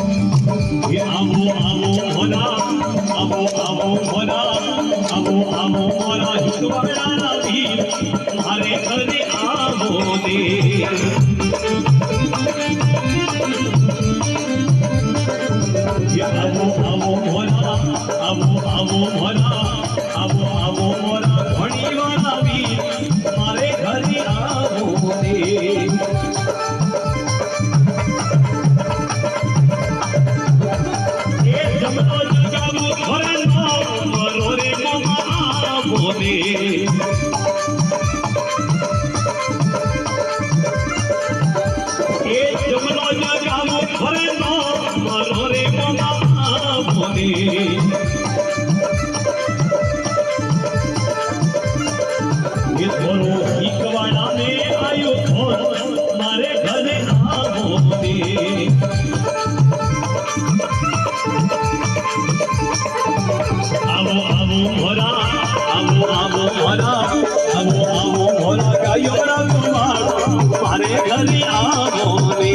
आबो आबो भोला आबो आबो भोला आबो आबो भोला हितवाड़ा नबी मारे घरे आबो दे आबो आबो भोला आबो आबो भोला आबो आबो भोला घणीवाड़ा नबी मारे घरे आबो दे मारे घरे आबो दे आबो आबो भोला आबो आबो भोला आबो आबो भोला गायो ना तुम्हारा मारे घरे आबो दे